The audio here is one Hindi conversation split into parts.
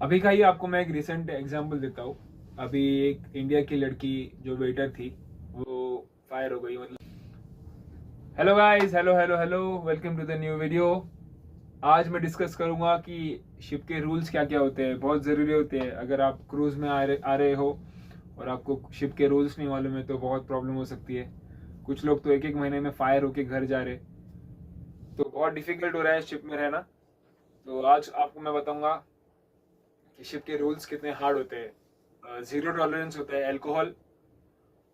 अभी का ही आपको मैं एक रिसेंट एग्जांपल देता हूँ। अभी एक इंडिया की लड़की जो वेटर थी वो फायर हो गई। मतलब hello guys, hello hello hello, welcome to the new video. आज मैं डिस्कस करूंगा कि शिप के रूल्स क्या क्या होते हैं, बहुत ज़रूरी होते हैं। अगर आप क्रूज में आ रहे हो और आपको शिप के रूल्स नहीं मालूम है तो बहुत प्रॉब्लम हो सकती है। कुछ लोग तो एक एक महीने में फायर होके घर जा रहे, तो बहुत डिफिकल्ट हो रहा है शिप में रहना। तो आज आपको मैं बताऊंगा कि शिप के रूल्स कितने हार्ड होते हैं। ज़ीरो टॉलरेंस होता है अल्कोहल।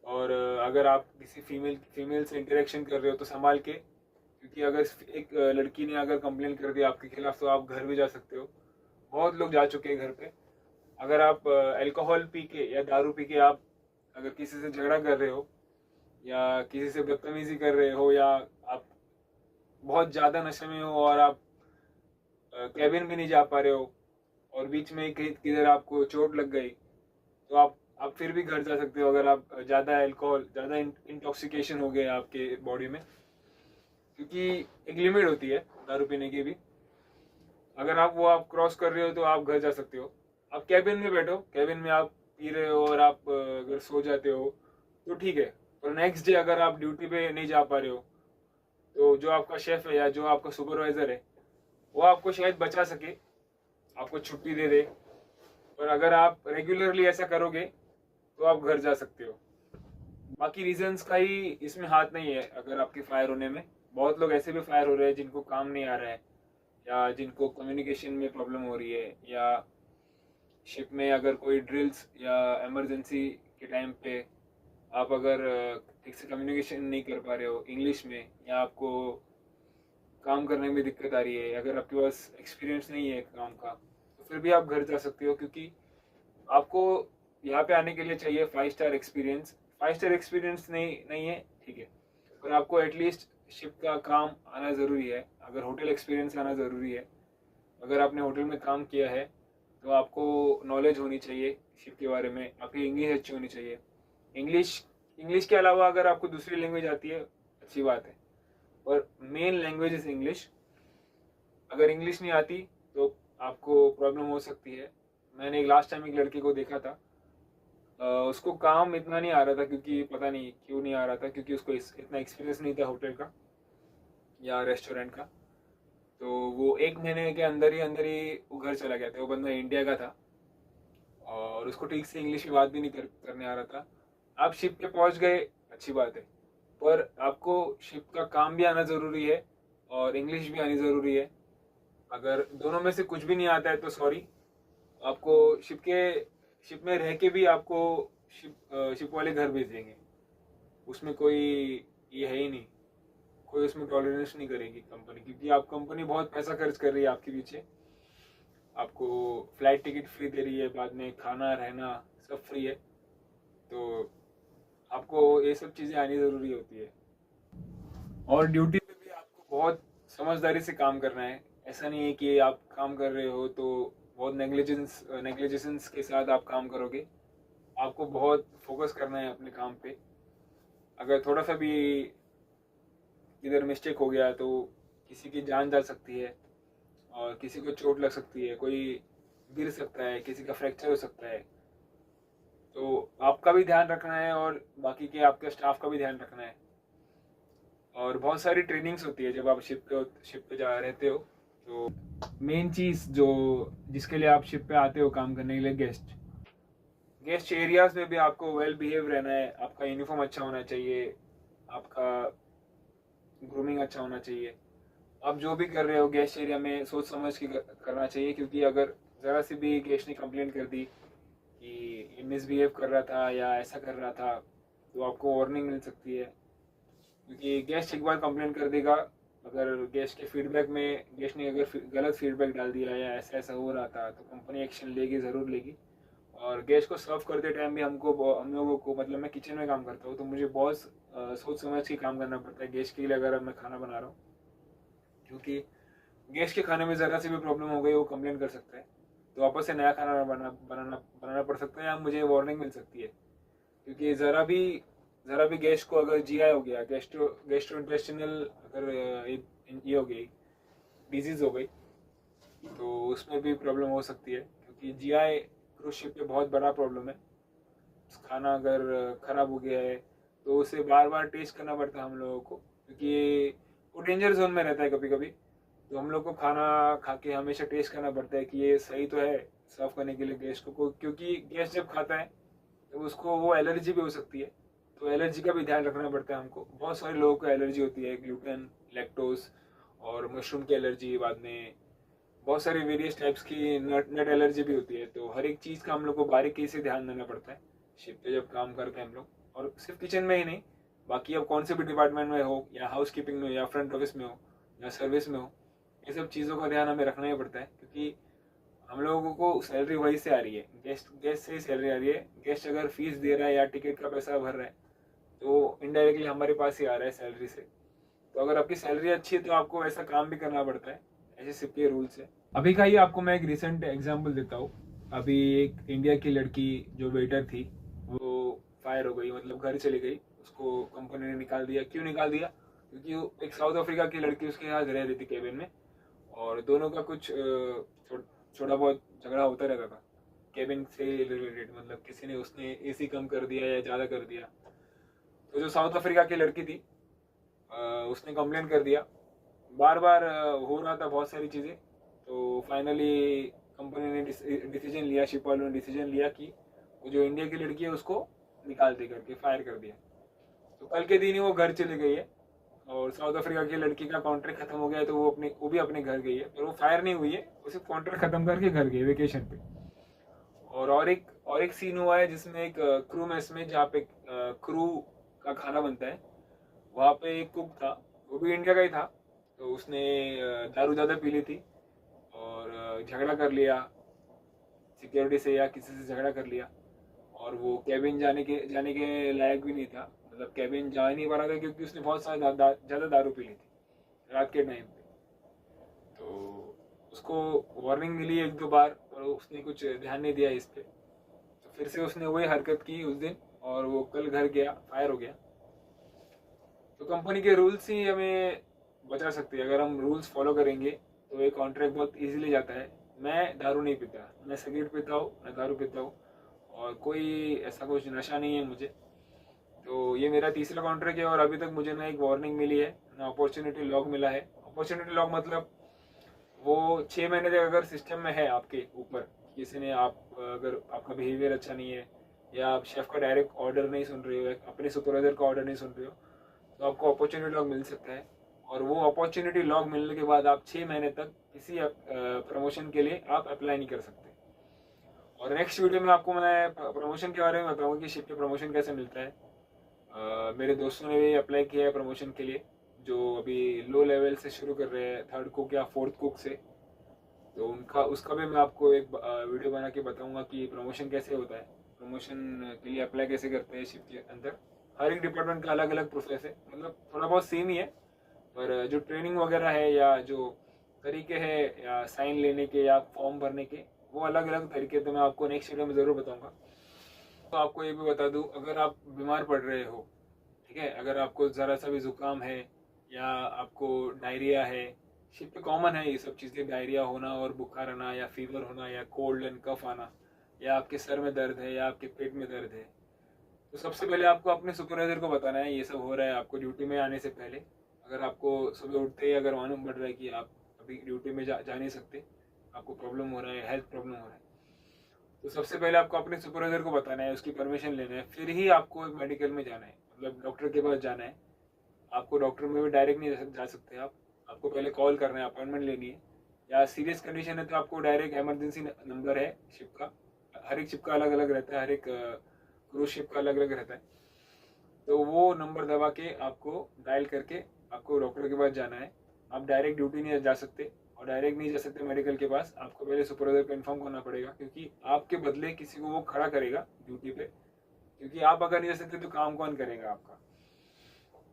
और अगर आप किसी फीमेल से इंटरेक्शन कर रहे हो तो संभाल के, क्योंकि अगर एक लड़की ने अगर कंप्लेन कर दिया आपके खिलाफ तो आप घर भी जा सकते हो। बहुत लोग जा चुके हैं घर पे। अगर आप अल्कोहल पी के या दारू पी के आप अगर किसी से झगड़ा कर रहे हो या किसी से बदतमीजी कर रहे हो या आप बहुत ज़्यादा नशे में हो और आप कैबिन भी नहीं जा पा रहे हो और बीच में किधर आपको चोट लग गई तो आप फिर भी घर जा सकते हो। अगर आप ज़्यादा अल्कोहल, ज़्यादा इंटॉक्सिकेशन हो गया आपके बॉडी में, क्योंकि एक लिमिट होती है दारू पीने की भी। अगर आप क्रॉस कर रहे हो तो आप घर जा सकते हो। आप कैबिन में बैठो, कैबिन में आप पी रहे हो और आप अगर सो जाते हो तो ठीक है। पर नेक्स्ट डे अगर आप ड्यूटी पे नहीं जा पा रहे हो तो जो आपका शेफ है या जो आपका सुपरवाइजर है वो आपको शायद बचा सके, आपको छुट्टी दे दे। पर अगर आप रेगुलरली ऐसा करोगे तो आप घर जा सकते हो। बाकी रीजंस का ही इसमें हाथ नहीं है अगर आपके फायर होने में। बहुत लोग ऐसे भी फायर हो रहे हैं जिनको काम नहीं आ रहा है या जिनको कम्युनिकेशन में प्रॉब्लम हो रही है, या शिप में अगर कोई ड्रिल्स या इमरजेंसी के टाइम पे आप अगर ठीक से कम्युनिकेशन नहीं कर पा रहे हो इंग्लिश में, या आपको काम करने में दिक्कत आ रही है, अगर आपके पास एक्सपीरियंस नहीं है काम का, तो फिर भी आप घर जा सकते हो। क्योंकि आपको यहाँ पे आने के लिए चाहिए 5 स्टार एक्सपीरियंस। 5 स्टार एक्सपीरियंस नहीं है, ठीक है, पर आपको एटलीस्ट शिप का काम आना ज़रूरी है। अगर होटल एक्सपीरियंस आना ज़रूरी है, अगर आपने होटल में काम किया है तो आपको नॉलेज होनी चाहिए शिप के बारे में, आपकी इंग्लिश अच्छी होनी चाहिए। इंग्लिश इंग्लिश के अलावा अगर आपको दूसरी लैंग्वेज आती है अच्छी बात है, और मेन लैंग्वेज इज़ इंग्लिश। अगर इंग्लिश नहीं आती तो आपको प्रॉब्लम हो सकती है। मैंने एक लास्ट टाइम एक लड़के को देखा था, उसको काम इतना नहीं आ रहा था, क्योंकि पता नहीं क्यों नहीं आ रहा था, क्योंकि उसको इतना एक्सपीरियंस नहीं था होटल का या रेस्टोरेंट का। तो वो एक महीने के अंदर ही वो घर चला गया था। वो बंदा इंडिया का था और उसको ठीक से इंग्लिश में बात भी नहीं करने आ रहा था। आप शिप पे पहुंच गए, अच्छी बात है, पर आपको शिप का काम भी आना ज़रूरी है और इंग्लिश भी आनी ज़रूरी है। अगर दोनों में से कुछ भी नहीं आता है तो सॉरी, आपको शिप में रह के भी आपको शिप वाले घर भेज देंगे। उसमें कोई ये है ही नहीं, कोई उसमें टॉलरेंस नहीं करेगी कंपनी, क्योंकि आप कंपनी बहुत पैसा खर्च कर रही है आपके पीछे। आपको फ्लाइट टिकट फ्री दे रही है, बाद में खाना रहना सब फ्री है। तो आपको ये सब चीज़ें आनी ज़रूरी होती है। और ड्यूटी पे भी आपको बहुत समझदारी से काम करना है। ऐसा नहीं है कि आप काम कर रहे हो तो बहुत नेग्लिजेंस के साथ आप काम करोगे। आपको बहुत फोकस करना है अपने काम पे। अगर थोड़ा सा भी इधर मिस्टेक हो गया तो किसी की जान जा सकती है और किसी को चोट लग सकती है, कोई गिर सकता है, किसी का फ्रैक्चर हो सकता है। तो आपका भी ध्यान रखना है और बाकी के आपके स्टाफ का भी ध्यान रखना है। और बहुत सारी ट्रेनिंग्स होती है जब आप शिप पे जा रहते हो। तो मेन चीज़ जो जिसके लिए आप शिप पे आते हो काम करने के लिए, गेस्ट एरियाज में भी आपको वेल बिहेव रहना है। आपका यूनिफॉर्म अच्छा होना चाहिए, आपका ग्रूमिंग अच्छा होना चाहिए। आप जो भी कर रहे हो गेस्ट एरिया में सोच समझ के करना चाहिए, क्योंकि अगर ज़रा सी भी गेस्ट ने कंप्लेन कर दी कि ये मिसबिहेव कर रहा था या ऐसा कर रहा था तो आपको वार्निंग मिल सकती है। क्योंकि गेस्ट एक बार कंप्लेन कर देगा, अगर गेस्ट के फीडबैक में गेस्ट ने अगर गलत फीडबैक डाल दिया या ऐसा ऐसा हो रहा था तो कंपनी एक्शन लेगी, ज़रूर लेगी। और गेस्ट को सर्व करते टाइम भी हम लोगों को, मतलब मैं किचन में काम करता हूँ तो मुझे बहुत सोच समझ के काम करना पड़ता है गेस्ट के लिए अगर मैं खाना बना रहा हूँ। क्योंकि गेस्ट के खाने में ज़रा सी भी प्रॉब्लम हो गई वो कंप्लेन कर सकता है, तो वापस से नया खाना बनाना पड़ सकता है या मुझे वार्निंग मिल सकती है। क्योंकि ज़रा भी गेस्ट को अगर जीआई हो गया, गेस्ट्रो इंटेस्टिनल अगर ये हो गई, डिजीज़ हो गई, तो उसमें भी प्रॉब्लम हो सकती है। कि जीआई क्रूज शिप पे बहुत बड़ा प्रॉब्लम है। खाना अगर ख़राब हो गया है तो उसे बार बार टेस्ट करना पड़ता है हम लोगों को, क्योंकि वो डेंजर जोन में रहता है कभी कभी। तो हम लोग को खाना खा के हमेशा टेस्ट करना पड़ता है कि ये सही तो है सर्व करने के लिए गेस्ट को, क्योंकि गेस्ट जब खाता है तो उसको वो एलर्जी भी हो सकती है। तो एलर्जी का भी ध्यान रखना पड़ता है हमको। बहुत सारे लोगों को एलर्जी होती है, ग्लूटेन, लैक्टोज और मशरूम की एलर्जी, बाद में बहुत सारी वेरियस टाइप्स की नट एलर्जी भी होती है। तो हर एक चीज़ का हम लोग को बारीकी से ध्यान देना पड़ता है शिप पे जब काम करते हैं हम लोग। और सिर्फ किचन में ही नहीं, बाकी अब कौन से भी डिपार्टमेंट में हो, या हाउस कीपिंग में हो, या फ्रंट ऑफिस में हो, या सर्विस में हो, ये सब चीज़ों का ध्यान हमें रखना ही पड़ता है, क्योंकि हम लोगों को सैलरी वही से आ रही है, गेस्ट से ही सैलरी आ रही है। गेस्ट अगर फीस दे रहा है या टिकट का पैसा भर रहा है तो इनडायरेक्टली हमारे पास ही आ रहा है सैलरी से। तो अगर आपकी सैलरी अच्छी है तो आपको ऐसा काम भी करना पड़ता है, ऐसे सिप के रूल्स है। अभी का ही आपको मैं एक रिसेंट एग्जांपल देता हूँ। अभी एक इंडिया की लड़की जो वेटर थी वो फायर हो गई, मतलब घर चली गई। उसको कंपनी ने निकाल दिया। क्यों निकाल दिया? क्योंकि वो एक साउथ अफ्रीका की लड़की उसके यहाँ रह रही थी केबिन में, और दोनों का कुछ थोड़ा बहुत झगड़ा होता रहता था केबिन से रिलेटेड। मतलब किसी ने उसने एसी कम कर दिया या ज़्यादा कर दिया। तो जो साउथ अफ्रीका की लड़की थी उसने कंप्लेन कर दिया। बार बार हो रहा था बहुत सारी चीज़ें। तो फाइनली कंपनी ने डिसीजन लिया, शिप वालों ने डिसीजन लिया कि वो जो इंडिया की लड़की है उसको निकाल दे करके फायर कर दिया। तो कल के दिन ही वो घर चली गई है, और साउथ अफ्रीका की लड़की का कॉन्ट्रैक्ट खत्म हो गया है तो वो भी अपने घर गई है। पर वो फायर नहीं हुई है, वो सिर्फ कॉन्ट्रैक्ट खत्म करके घर गई वेकेशन पे। और एक सीन हुआ है जिसमें एक क्रू मेस में, जहाँ पे क्रू का खाना बनता है, वहाँ पे एक कुक था, वो भी इंडिया का ही था। तो उसने दारू ज़्यादा पी ली थी और झगड़ा कर लिया सिक्योरिटी से, या किसी से झगड़ा कर लिया। और वो कैबिन जाने के लायक भी नहीं था, मतलब कैबिन जा ही नहीं पा रहा था, क्योंकि उसने बहुत सारा ज़्यादा दारू पी ली थी रात के टाइम पे। तो उसको वार्निंग मिली एक दो बार, और उसने कुछ ध्यान नहीं दिया इस पे। तो फिर से उसने वही हरकत की उस दिन, और वो कल घर गया, फायर हो गया। तो कंपनी के रूल्स ही हमें बचा सकती है। अगर हम रूल्स फॉलो करेंगे तो ये कॉन्ट्रैक्ट बहुत इजीली जाता है। मैं दारू नहीं पीता, मैं सिगरेट पीता हूँ, मैं दारू पीता हूँ, और कोई ऐसा कुछ नशा नहीं है मुझे। तो ये मेरा तीसरा कॉन्ट्रैक्ट है, और अभी तक मुझे ना एक वार्निंग मिली है ना अपॉर्चुनिटी लॉग मिला है। अपॉर्चुनिटी लॉग मतलब वो 6 महीने तक अगर सिस्टम में है आपके ऊपर, किसी ने अगर आपका बिहेवियर अच्छा नहीं है, या आप शेफ का डायरेक्ट ऑर्डर नहीं सुन रहे हो, अपने सुपरवाइजर का ऑर्डर नहीं सुन रहे हो, तो आपको अपॉर्चुनिटी लॉग मिल सकता है। और वो अपॉर्चुनिटी लॉग मिलने के बाद आप 6 महीने तक किसी प्रमोशन के लिए आप अप्लाई नहीं कर सकते। और नेक्स्ट वीडियो में आपको मैं प्रमोशन के बारे में बताऊंगा कि शिप पे प्रमोशन कैसे मिलता है। मेरे दोस्तों ने भी अप्लाई किया है प्रमोशन के लिए, जो अभी लो लेवल से शुरू कर रहे हैं, 3rd कुक या 4th कुक से। तो उसका भी मैं आपको एक वीडियो बना के बताऊंगा कि प्रमोशन कैसे होता है, प्रमोशन के लिए अप्लाई कैसे करते हैं शिप के अंदर। हर एक डिपार्टमेंट का अलग अलग प्रोसेस है, मतलब थोड़ा बहुत सेम ही है, पर जो ट्रेनिंग वगैरह है या जो तरीके हैं या साइन लेने के या फॉर्म भरने के, वो अलग अलग तरीके। तो मैं आपको नेक्स्ट वीडियो में ज़रूर बताऊंगा। तो आपको ये भी बता दूं, अगर आप बीमार पड़ रहे हो, ठीक है, अगर आपको ज़रा सा भी ज़ुकाम है या आपको डायरिया है, शिप पे कॉमन है ये सब चीज़ें, डायरिया होना और बुखार आना या फीवर होना या कोल्ड एंड कफ आना, या आपके सर में दर्द है या आपके पेट में दर्द है, तो सबसे पहले आपको अपने सुपरवाइजर को बताना है ये सब हो रहा है आपको ड्यूटी में आने से पहले। अगर आपको सुबह उठते ही अगर मालूम पड़ रहा है कि आप अभी ड्यूटी में जा नहीं सकते, आपको प्रॉब्लम हो रहा है, हेल्थ प्रॉब्लम हो रहा है, तो सबसे पहले आपको अपने सुपरवाइजर को बताना है, उसकी परमिशन लेना है, फिर ही आपको मेडिकल में जाना है, मतलब डॉक्टर के पास जाना है। आपको डॉक्टर में भी डायरेक्ट नहीं जा सकते आप, आपको पहले कॉल करना है, अपॉइंटमेंट लेनी है। या सीरियस कंडीशन है तो आपको डायरेक्ट इमरजेंसी नंबर है शिप का, हर एक शिप का अलग अलग रहता है, हर एक क्रूज शिप का अलग अलग रहता है। तो वो नंबर दबा के आपको डायल करके आपको डॉक्टर के पास जाना है। आप डायरेक्ट ड्यूटी नहीं जा सकते, और डायरेक्ट नहीं जा सकते मेडिकल के पास, आपको पहले सुपरवाइजर को इन्फॉर्म करना पड़ेगा, क्योंकि आपके बदले किसी को वो खड़ा करेगा ड्यूटी पे। क्योंकि आप अगर नहीं जा सकते तो काम कौन करेगा आपका?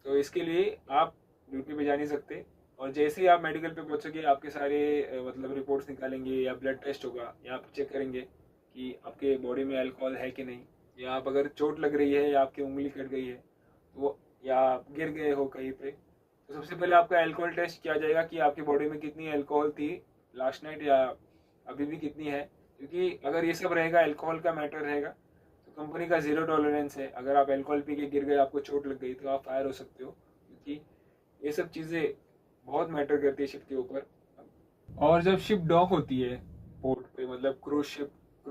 तो इसके लिए आप ड्यूटी पे जा नहीं सकते। और जैसे ही आप मेडिकल पे पहुंचोगे, आपके सारे मतलब रिपोर्ट्स निकालेंगे, या ब्लड टेस्ट होगा, या आप चेक करेंगे कि आपके बॉडी में अल्कोहल है कि नहीं, या आप अगर चोट लग रही है या आपकी उंगली कट गई है तो, या आप गिर गए हो कहीं पे, तो सबसे पहले आपका अल्कोहल टेस्ट किया जाएगा कि आपकी बॉडी में कितनी अल्कोहल थी लास्ट नाइट, या अभी भी कितनी है, क्योंकि अगर ये सब रहेगा, अल्कोहल का मैटर रहेगा, तो कंपनी का जीरो टॉलरेंस है। अगर आप अल्कोहल पी के गिर गए, आपको चोट लग गई, तो आप फायर हो सकते हो, क्योंकि ये सब चीज़ें बहुत मैटर करती है शिप के ऊपर। और जब शिप डॉक होती है पोर्ट पे, मतलब क्रूज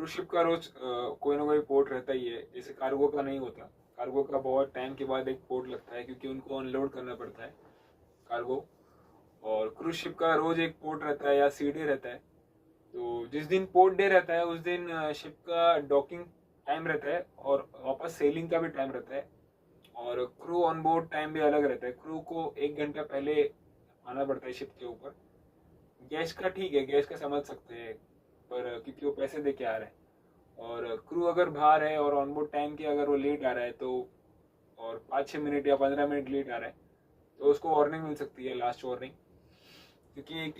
शिप का रोज कोई ना कोई पोर्ट रहता ही है, जैसे कार्गो का नहीं होता। कार्गो का बहुत टाइम के बाद एक पोर्ट लगता है, क्योंकि उनको अनलोड करना पड़ता है कार्गो। और क्रूज शिप का रोज एक पोर्ट रहता है या सी डे रहता है। तो जिस दिन पोर्ट डे रहता है उस दिन शिप का डॉकिंग टाइम रहता है और वापस सेलिंग का भी टाइम रहता है। और क्रू ऑन बोर्ड टाइम भी अलग रहता है। क्रू को 1 घंटा पहले आना पड़ता है शिप के ऊपर। गैस का ठीक है, गैस का समझ सकते हैं, पर क्योंकि वो पैसे दे के आ रहे हैं। और क्रू अगर बाहर है और ऑन बोर्ड टाइम के अगर वो लेट आ रहा है, तो और 5-6 मिनट या 15 मिनट लेट आ रहा है, तो उसको वार्निंग मिल सकती है, लास्ट वार्निंग। क्योंकि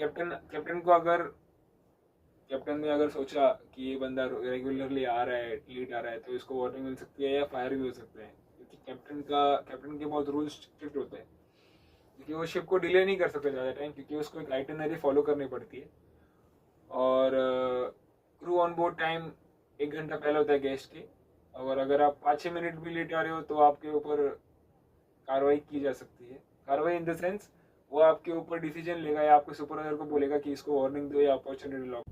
कैप्टन ने अगर सोचा कि ये बंदा रेगुलरली आ रहा है, लेट आ रहा है, तो इसको वार्निंग मिल सकती है या फायर भी हो सकते हैं। क्योंकि कैप्टन के बहुत रूल्स स्ट्रिक्ट होते हैं, क्योंकि वो शिप को डिले नहीं कर सकते ज़्यादा टाइम, क्योंकि उसको एक आइटिनरी फॉलो करनी पड़ती है। और क्रू ऑन बोर्ड टाइम 1 घंटा पहले होता है गेस्ट के। और अगर आप 5-6 मिनट भी लेट आ रहे हो, तो आपके ऊपर कार्रवाई की जा सकती है। कार्रवाई इन द सेंस, वो आपके ऊपर डिसीजन लेगा या आपके सुपरवाइजर को बोलेगा कि इसको वार्निंग दो या अपॉर्चुनिटी लॉक।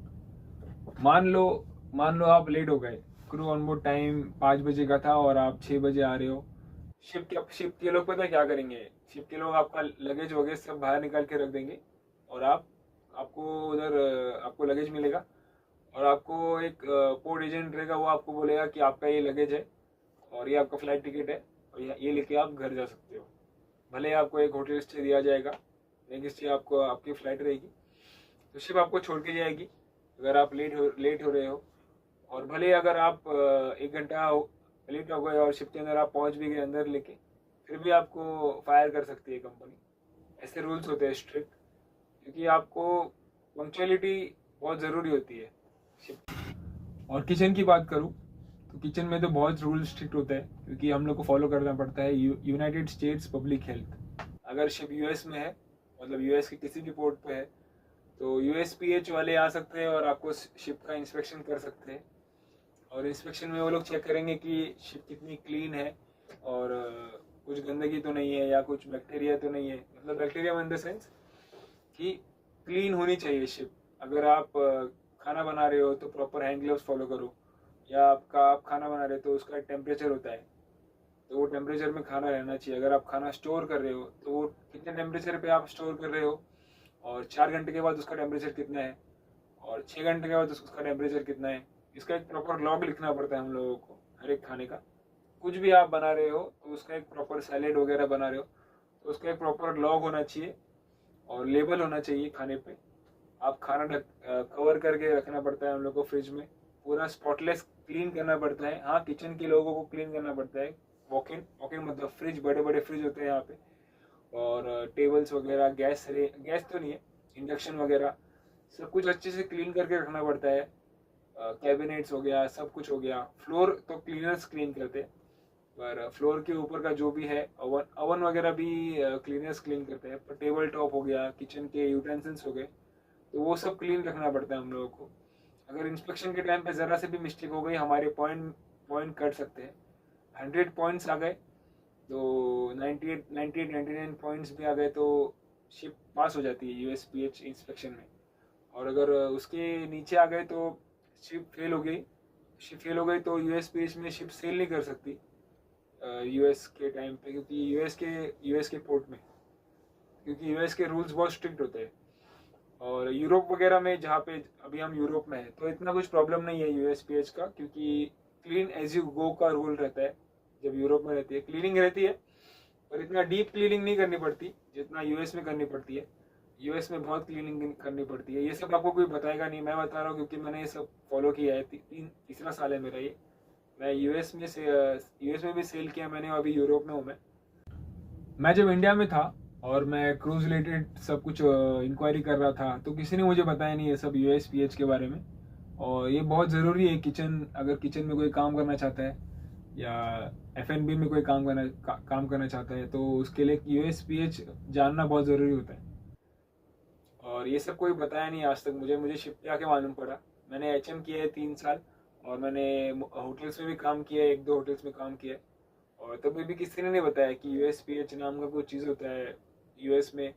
मान लो आप लेट हो गए। क्रू ऑन बोर्ड टाइम 5 बजे का था और आप 6 बजे आ रहे हो। शिप के लोग पता है क्या करेंगे? शिप के लोग आपका लगेज वगैरह सब बाहर निकाल के रख देंगे, और आपको उधर आपको लगेज मिलेगा। और आपको एक पोर्ट एजेंट रहेगा, वो आपको बोलेगा कि आपका ये लगेज है और ये आपका फ्लाइट टिकट है, और ये लेके आप घर जा सकते हो। भले आपको एक होटल स्टे दिया जाएगा, लेकिन स्टे आपको आपकी फ़्लाइट रहेगी, तो शिप आपको छोड़ के जाएगी अगर आप लेट हो रहे हो। और भले अगर आप 1 घंटा लेट हो गए और शिप के अंदर आप पहुंच भी गए अंदर लेके, फिर भी आपको फायर कर सकती है कंपनी। ऐसे रूल्स होते हैं स्ट्रिक्ट, क्योंकि आपको पंक्चुअलिटी बहुत ज़रूरी होती है शिप। और किचन की बात करूँ, तो किचन में तो बहुत रूल स्ट्रिक्ट होता है, क्योंकि हम लोग को फॉलो करना पड़ता है यूनाइटेड स्टेट्स पब्लिक हेल्थ। अगर शिप यूएस में है, मतलब यूएस के किसी भी पोर्ट पे है, तो यूएसपीएच वाले आ सकते हैं और आपको शिप का इंस्पेक्शन कर सकते हैं। और इंस्पेक्शन में वो लोग चेक करेंगे कि शिप कितनी क्लीन है, और कुछ गंदगी तो नहीं है या कुछ बैक्टीरिया तो नहीं है। मतलब बैक्टीरिया इन द सेंस कि क्लीन होनी चाहिए शिप। अगर आप खाना बना रहे हो तो प्रॉपर हैंड ग्लव्स फॉलो करो, या आप खाना बना रहे हो तो उसका टेम्परेचर होता है, तो वो टेम्परेचर में खाना रहना चाहिए। अगर आप खाना स्टोर कर रहे हो, तो वो कितने टेम्परेचर पे आप स्टोर कर रहे हो, और 4 घंटे के बाद उसका टेम्परेचर कितना है, और 6 घंटे के बाद उसका टेम्परेचर कितना है। इसका एक प्रॉपर लॉग लिखना पड़ता है हम लोगों को हर एक खाने का। कुछ भी आप बना रहे हो तो उसका एक प्रॉपर सैलेड वगैरह बना रहे हो, तो उसका एक प्रॉपर लॉग होना चाहिए और लेबल होना चाहिए खाने पे। आप खाना कवर करके रखना पड़ता है हम लोग को फ्रिज में, पूरा स्पॉटलेस क्लीन करना पड़ता है। हाँ, किचन के लोगों को क्लीन करना पड़ता है। वॉक इन मतलब फ्रिज, बड़े बड़े फ्रिज होते हैं यहाँ पे, और टेबल्स वगैरह, गैस तो नहीं है, इंडक्शन वगैरह सब कुछ अच्छे से क्लीन करके रखना पड़ता है। कैबिनेट्स हो गया, सब कुछ हो गया। फ्लोर तो क्लीनर्स क्लीन करते हैं, पर फ्लोर के ऊपर का जो भी है, ओवन वगैरह भी क्लीनर्स क्लीन करते हैं। पर टेबल टॉप हो गया, किचन के यूटेंसिल्स हो गए, तो वो सब क्लीन रखना पड़ता है हम लोगों को। अगर इंस्पेक्शन के टाइम पे ज़रा से भी मिस्टेक हो गई, हमारे पॉइंट कट सकते हैं। 100 पॉइंट्स आ गए तो 99 पॉइंट्स भी आ गए तो शिप पास हो जाती है यूएसपीएच इंस्पेक्शन में। और अगर उसके नीचे आ गए तो शिप फेल हो गई। शिप फेल हो गई तो यूएसपीएच में शिप सेल नहीं कर सकती यूएस के टाइम पे, क्योंकि यूएस के पोर्ट में, क्योंकि यूएस के रूल्स बहुत स्ट्रिक्ट होते हैं। और यूरोप वगैरह में, जहाँ पे अभी हम यूरोप में हैं, तो इतना कुछ प्रॉब्लम नहीं है यूएसपीएच का, क्योंकि क्लीन एज यू गो का रूल रहता है। जब यूरोप में रहती है, क्लीनिंग रहती है, पर इतना डीप क्लीनिंग नहीं करनी पड़ती जितना यूएस में करनी पड़ती है। यूएस में बहुत क्लीनिंग करनी पड़ती है। ये सब आपको कोई बताएगा नहीं, मैं बता रहा हूँ, क्योंकि मैंने ये सब फॉलो किया है। तीसरा साल है मेरा ये। मैं यूएस में भी सेल किया मैंने, अभी यूरोप में हूँ मैं जब इंडिया में था और मैं क्रूज रिलेटेड सब कुछ इंक्वायरी कर रहा था, तो किसी ने मुझे बताया नहीं ये सब यूएसपीएच के बारे में। और ये बहुत ज़रूरी है। अगर किचन में कोई काम करना चाहता है या एफएनबी में कोई काम करना चाहता है, तो उसके लिए यूएसपीएच जानना बहुत ज़रूरी होता है। और ये सब कोई बताया नहीं आज तक मुझे शिप पे आके मालूम पड़ा। मैंने HM किया है 3 साल, और मैंने होटल्स में भी काम किया है, 1-2 होटल्स में काम किया है। और तभी भी किसी ने नहीं बताया कि USPH नाम का कोई चीज़ होता है US में,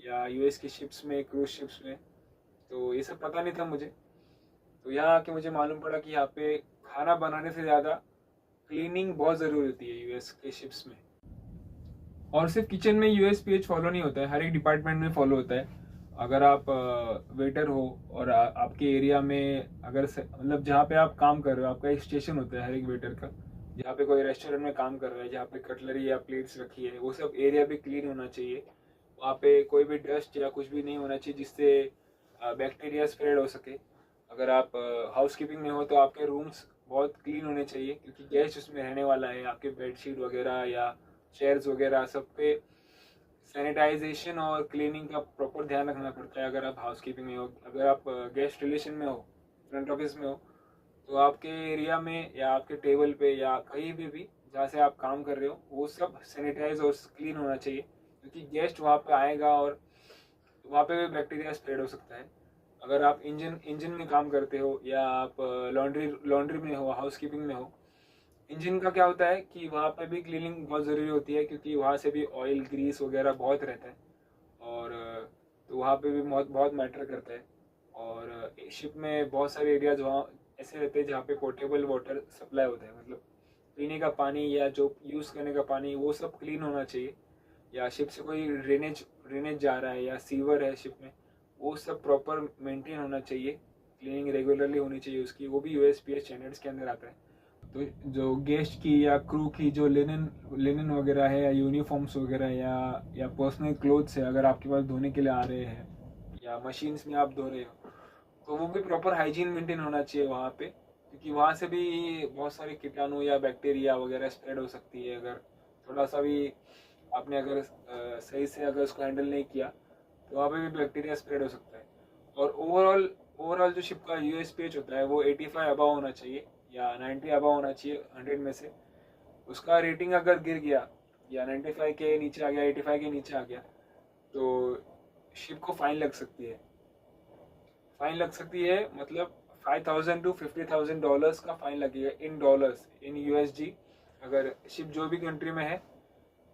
या US की शिप्स में, क्रूज शिप्स में। तो ये सब पता नहीं था मुझे। तो यहाँ आके मुझे मालूम पड़ा कि यहाँ पे खाना बनाने से ज़्यादा क्लीनिंग बहुत ज़रूरी होती है US के शिप्स में। और सिर्फ किचन में USPH फॉलो नहीं होता है, हर एक डिपार्टमेंट में फॉलो होता है। अगर आप वेटर हो और आपके एरिया में अगर मतलब जहाँ पे आप काम कर रहे हो, आपका एक स्टेशन होता है हर एक वेटर का, जहाँ पे कोई रेस्टोरेंट में काम कर रहा है, जहाँ पे कटलरी या प्लेट्स रखी है, वो सब एरिया भी क्लीन होना चाहिए। वहाँ पे कोई भी डस्ट या कुछ भी नहीं होना चाहिए जिससे बैक्टीरिया स्प्रेड हो सके। अगर आप हाउस कीपिंग में हो तो आपके रूम्स बहुत क्लीन होने चाहिए, क्योंकि गेस्ट उसमें रहने वाला है। आपके बेडशीट वगैरह या चेयर्स वगैरह सब पे सैनिटाइजेशन और क्लीनिंग का प्रॉपर ध्यान रखना पड़ता है। अगर आप हाउस कीपिंग में हो, अगर आप गेस्ट रिलेशन में हो, फ्रंट ऑफिस में हो, तो आपके एरिया में या आपके टेबल पे या कहीं भी जहाँ से आप काम कर रहे हो, वो सब सैनिटाइज और क्लीन होना चाहिए, क्योंकि गेस्ट वहाँ पे आएगा और वहाँ पे भी बैक्टीरिया स्प्रेड हो सकता है। अगर आप इंजन में काम करते हो, या आप लॉन्ड्री में हो, हाउस कीपिंग में हो, इंजन का क्या होता है कि वहाँ पे भी क्लीनिंग बहुत ज़रूरी होती है, क्योंकि वहाँ से भी ऑयल ग्रीस वगैरह बहुत रहता है, और तो वहाँ पे भी बहुत बहुत मैटर करता है। और शिप में बहुत सारे एरियाज वहाँ ऐसे रहते हैं जहाँ पे पोर्टेबल वाटर सप्लाई होता है, मतलब पीने का पानी या जो यूज़ करने का पानी, वो सब क्लीन होना चाहिए। या शिप से कोई ड्रेनेज जा रहा है या सीवर है शिप में, वो सब प्रॉपर मेंटेन होना चाहिए, क्लीनिंग रेगुलरली होनी चाहिए उसकी, वो भी USPH स्टैंडर्ड्स के अंदर आता है। तो जो गेस्ट की या क्रू की जो लिनन वगैरह है, या यूनिफॉर्म्स वगैरह, या पर्सनल क्लोथ्स है, अगर आपके पास धोने के लिए आ रहे हैं या मशीन्स में आप धो रहे हो, तो वो भी प्रॉपर हाइजीन मेंटेन होना चाहिए वहाँ पे, क्योंकि वहाँ से भी बहुत सारे कीटाणु या बैक्टीरिया वगैरह स्प्रेड हो सकती है। अगर थोड़ा सा भी आपने अगर सही से अगर उसको हैंडल नहीं किया, तो वहाँ पे भी बैक्टीरिया स्प्रेड हो सकता है। और ओवरऑल जो शिप का USPH होता है वो 85 अबव होना चाहिए, या 90 अबव होना चाहिए 100 में से। उसका रेटिंग अगर गिर गया, या 95 के नीचे आ गया, 85 के नीचे आ गया, तो शिप को फाइन लग सकती है। फाइन लग सकती है मतलब $5,000 to $50,000 का फाइन लगेगा, इन डॉलर्स, इन USD। अगर शिप जो भी कंट्री में है,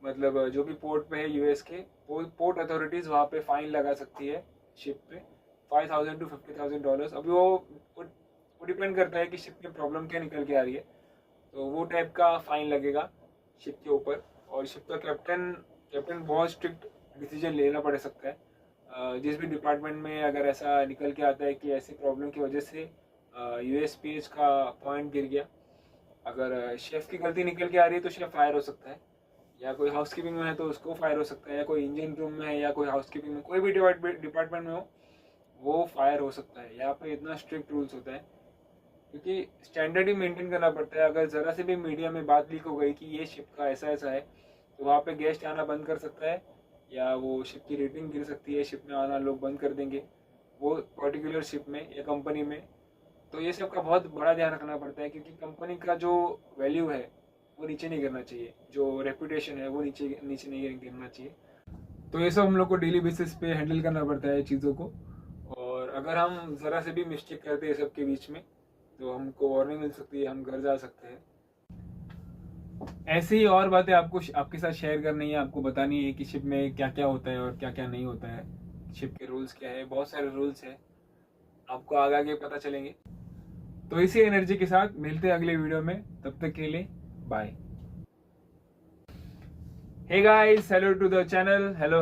मतलब जो भी पोर्ट पे है US के, वो पोर्ट अथॉरिटीज़ वहाँ पे फाइन लगा सकती है शिप पे, $5,000 to $50,000। अभी वो डिपेंड करता है कि शिप में प्रॉब्लम क्या निकल के आ रही है, तो वो टाइप का फाइन लगेगा शिप के ऊपर। और शिप का कैप्टन बहुत स्ट्रिक्ट डिसीजन लेना पड़ सकता है। जिस भी डिपार्टमेंट में अगर ऐसा निकल के आता है कि ऐसी प्रॉब्लम की वजह से USPH का पॉइंट गिर गया, अगर शेफ़ की गलती निकल के आ रही है तो शेफ़ फायर हो सकता है, या कोई हाउस कीपिंग में है तो उसको फायर हो सकता है, या कोई इंजन रूम में है या कोई हाउस कीपिंग में, कोई भी डिपार्टमेंट में हो, वो फायर हो सकता है। यहाँ पे इतना स्ट्रिक्ट रूल्स होता है, क्योंकि स्टैंडर्ड ही मेंटेन करना पड़ता है। अगर ज़रा से भी मीडिया में बात लीक हो गई कि ये शिप का ऐसा ऐसा है, तो वहाँ पे गेस्ट आना बंद कर सकता है, या वो शिप की रेटिंग गिर सकती है, शिप में आना लोग बंद कर देंगे वो पर्टिकुलर शिप में या कंपनी में। तो ये सब का बहुत बड़ा ध्यान रखना पड़ता है, क्योंकि कंपनी का जो वैल्यू है वो नीचे नहीं गिरना चाहिए, जो रेपुटेशन है वो नीचे नहीं गिरना चाहिए। तो ये सब हम लोग को डेली बेसिस पे हैंडल करना पड़ता है चीज़ों को। और अगर हम ज़रा से भी मिस्टेक करते हैं सब के बीच में, तो हमको वार्निंग मिल सकती है, हम घर जा सकते हैं। ऐसे ही और बातें आपके साथ शेयर करनी है, आपको बतानी है कि शिप में क्या क्या होता है और क्या क्या नहीं होता है, शिप के रूल्स क्या है। बहुत सारे रूल्स हैं, आपको आगे आगे पता चलेंगे। तो इसी एनर्जी के साथ मिलते हैं अगले वीडियो में, तब तक के लिए bye. Hey guys, hello to the channel. Hello.